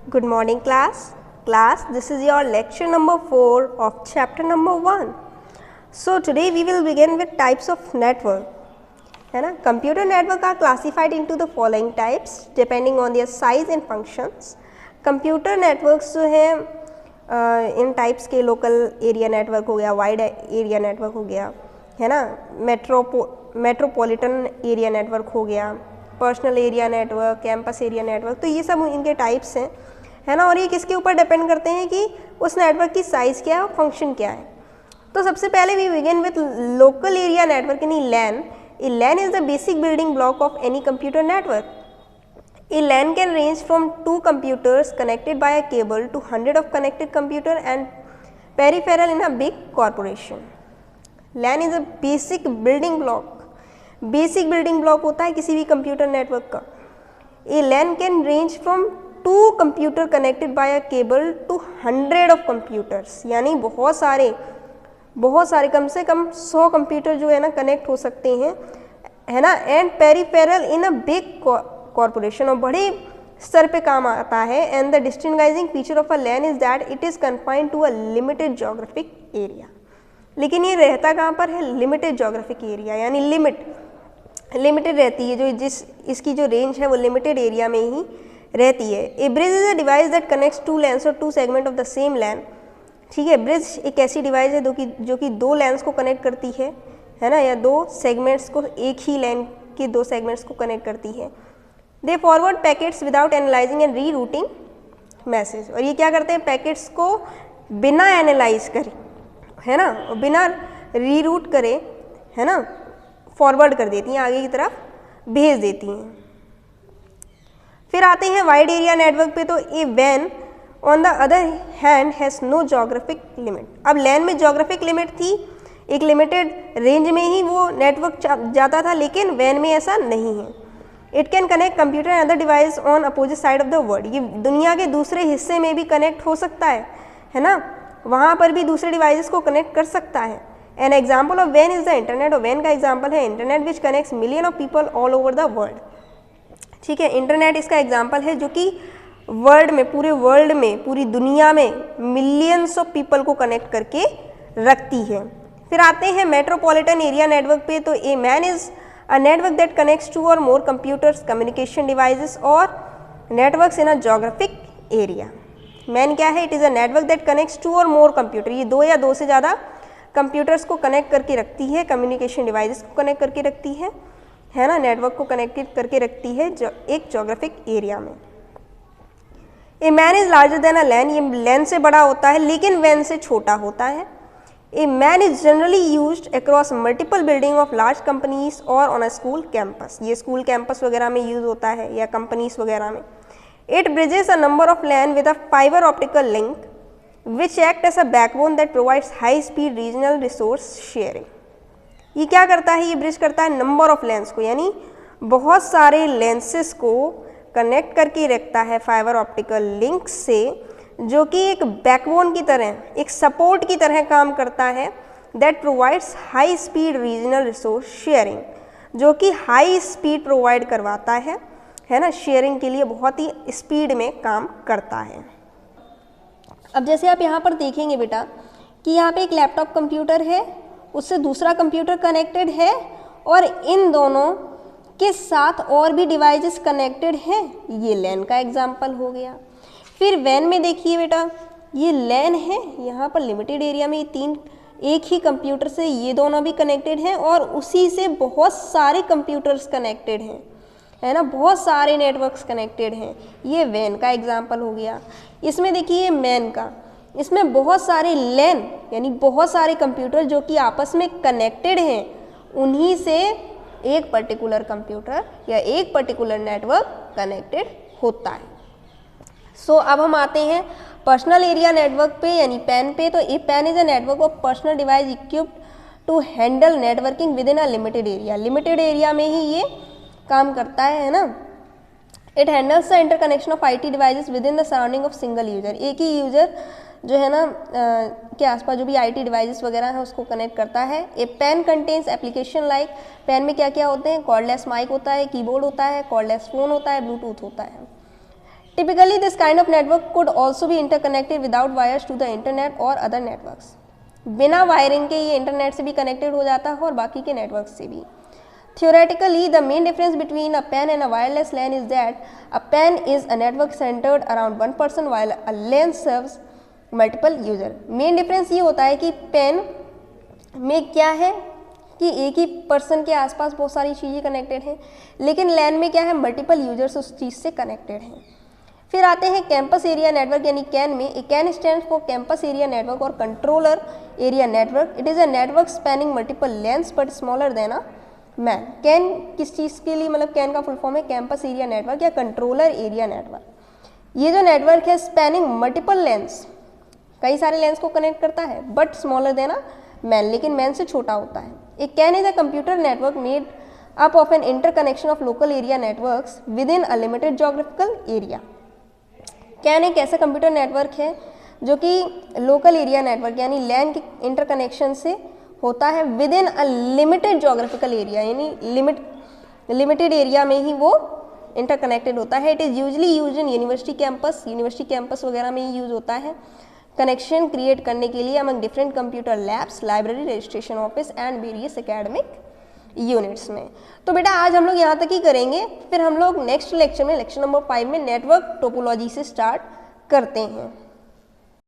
Good morning class. Class, this is your lecture number 4 of chapter number 1. So today we will begin with types of network. है ना, computer network are classified into the following types depending on their size and functions. Computer networks जो हैं इन types के local area network हो गया, wide area network हो गया, है ना, मेट्रोपॉलिटन एरिया नेटवर्क हो गया, personal area network, campus area network, तो ये सब इनके टाइप्स हैं, है ना। और ये किसके ऊपर डिपेंड करते हैं कि उस नेटवर्क की साइज़ क्या है और फंक्शन क्या है। तो सबसे पहले we begin with local area network यानी LAN. A LAN is the basic building block of any computer network. A LAN can range from 2 computers connected by a cable to 100 of connected computer and peripheral in a big corporation. LAN is a basic building block. Basic building block होता है किसी भी computer network का। A LAN can range from 2 computer connected by a cable to 100 of computers, यानी बहुत सारे कम से कम 100 computer जो है ना कनेक्ट हो सकते हैं, है ना। And peripheral in a big corporation, और बड़े स्तर पे काम आता है। And the distinguishing feature of a LAN is that it is confined to a limited geographic area. लेकिन ये रहता कहाँ पर है? लिमिटेड जोग्राफिक एरिया, यानी लिमिटेड रहती है, जो इसकी जो रेंज है वो लिमिटेड एरिया में ही रहती है। A bridge is a device that connects 2 LANs और 2 segment of the same LAN. ठीक है, ब्रिज एक ऐसी डिवाइस है जो कि 2 लैंस को कनेक्ट करती है ना, या 2 सेगमेंट्स को, एक ही लैन के 2 सेगमेंट्स को कनेक्ट करती है। They forward packets without analysing and rerouting message. और ये क्या करते हैं? पैकेट्स को बिना एनालाइज करे, है ना, और बिना री रूट करे, है ना, फॉरवर्ड कर देती हैं, आगे की तरफ भेज देती हैं। फिर आते हैं वाइड एरिया नेटवर्क पे। तो ए वैन on the other hand has no geographic limit. अब लैन में जोग्राफिक लिमिट थी, एक लिमिटेड रेंज में ही वो नेटवर्क जाता था, लेकिन वैन में ऐसा नहीं है। It can connect computer and other device on opposite side of the world. ये दुनिया के दूसरे हिस्से में भी कनेक्ट हो सकता है ना, वहाँ पर भी दूसरे डिवाइसेस को कनेक्ट कर सकता है। एन एग्जाम्पल ऑफ वैन इज द इंटरनेट। और वैन का एग्जाम्पल है internet which connects million of people all over the world. ठीक है, इंटरनेट इसका एग्जाम्पल है जो कि वर्ल्ड में, पूरे वर्ल्ड में, पूरी दुनिया में मिलियंस ऑफ पीपल को कनेक्ट करके रखती है। फिर आते हैं मेट्रोपॉलिटन एरिया नेटवर्क पे। तो ए MAN is a network that connects 2 or more computers, communication devices और networks in a geographic area. Man क्या है? It is a network that connects 2 or more computer, ये 2 या 2 से ज़्यादा कंप्यूटर्स को कनेक्ट करके रखती है, कम्युनिकेशन डिवाइसेस को कनेक्ट करके रखती है ना, नेटवर्क को कनेक्टेड करके रखती है एक जोग्राफिक एरिया में। A MAN is larger than a LAN. ये लैन से बड़ा होता है लेकिन वैन से छोटा होता है। A man is generally used across multiple building of large companies or on a school campus. ये स्कूल कैंपस वगैरह में यूज़ होता है या कंपनीज वगैरह में। It bridges a number of LAN with a fiber optical link which act as a backbone that provides high speed regional resource sharing. ये क्या करता है? ये ब्रिज करता है नंबर ऑफ लैंस को, यानी बहुत सारे लेंसेस को कनेक्ट करके रखता है फाइबर ऑप्टिकल लिंक से, जो कि एक बैकबोन की तरह, एक सपोर्ट की तरह काम करता है। That provides high speed regional resource sharing, जो कि हाई स्पीड प्रोवाइड करवाता है ना, शेयरिंग के लिए बहुत ही स्पीड में काम करता है। अब जैसे आप यहाँ पर देखेंगे बेटा कि यहाँ पे एक लैपटॉप कंप्यूटर है, उससे दूसरा कंप्यूटर कनेक्टेड है और इन दोनों के साथ और भी डिवाइसेस कनेक्टेड हैं। ये लैन का एग्जाम्पल हो गया। फिर वैन में देखिए बेटा, ये लैन है, यहाँ पर लिमिटेड एरिया में एक ही कंप्यूटर से ये दोनों भी कनेक्टेड हैं और उसी से बहुत सारे कंप्यूटर्स कनेक्टेड हैं, है ना, बहुत सारे नेटवर्क्स कनेक्टेड हैं। ये वैन का एग्जाम्पल हो गया। इसमें देखिए मैन का, इसमें बहुत सारे लैन यानी बहुत सारे कंप्यूटर जो कि आपस में कनेक्टेड हैं, उन्हीं से एक पर्टिकुलर कंप्यूटर या एक पर्टिकुलर नेटवर्क कनेक्टेड होता है। सो अब हम आते हैं पर्सनल एरिया नेटवर्क पे यानी पैन पे। तो a PAN is a network of personal device equipped to handle networking within a limited area. Limited area में ही ये काम करता है ना। It handles the interconnection of IT devices within the surrounding of single user. एक ही user जो है ना के आसपास जो भी IT डिवाइसेस वगैरह है उसको कनेक्ट करता है। A PAN contains application like, PAN में क्या क्या होते हैं? कॉर्डलेस माइक होता है, कीबोर्ड होता है, कॉर्डलेस फ़ोन होता है, ब्लूटूथ होता है। Typically, this kind of network could also be interconnected without wires to the internet or other networks. बिना वायरिंग के ये इंटरनेट से भी कनेक्टेड हो जाता है और बाकी के नेटवर्क से भी. Theoretically, the main difference between a PAN and a wireless LAN is that a PAN is a network centered around one person while a LAN serves multiple user. Main difference ये होता है कि PAN में क्या है कि एक ही person के आसपास बहुत सारी चीज़ें कनेक्टेड हैं, लेकिन LAN में क्या है, मल्टीपल यूजर्स उस चीज़ से कनेक्टेड हैं. फिर आते हैं कैंपस एरिया नेटवर्क यानी कैन में. CAN stands for campus area network और controller area network. It is a network spanning multiple LANs but smaller than a MAN. CAN किस चीज़ के लिए, मतलब कैन का फुल फॉर्म है कैंपस एरिया नेटवर्क या कंट्रोलर एरिया नेटवर्क. ये जो नेटवर्क है स्पैनिंग मल्टीपल लेंस, कई सारे लेंस को कनेक्ट करता है, but smaller than a MAN, लेकिन मैन से छोटा होता है. एक CAN is a computer network made up of an interconnection of local area networks within a limited geographical area. CAN एक ऐसा कंप्यूटर नेटवर्क है जो कि लोकल एरिया नेटवर्क यानी लैन के इंटरकनेक्शन से होता है with in a limited geographical area, यानी लिमिटेड एरिया में ही वो इंटरकनेक्टेड होता है. It is usually use in university campus वगैरह में ही यूज होता है कनेक्शन क्रिएट करने के लिए among different computer labs, library, registration office and various academic units में. तो बेटा आज हम लोग यहाँ तक ही करेंगे, फिर हम लोग नेक्स्ट लेक्चर में, लेक्चर नंबर 5 में नेटवर्क टोपोलॉजी से स्टार्ट करते हैं.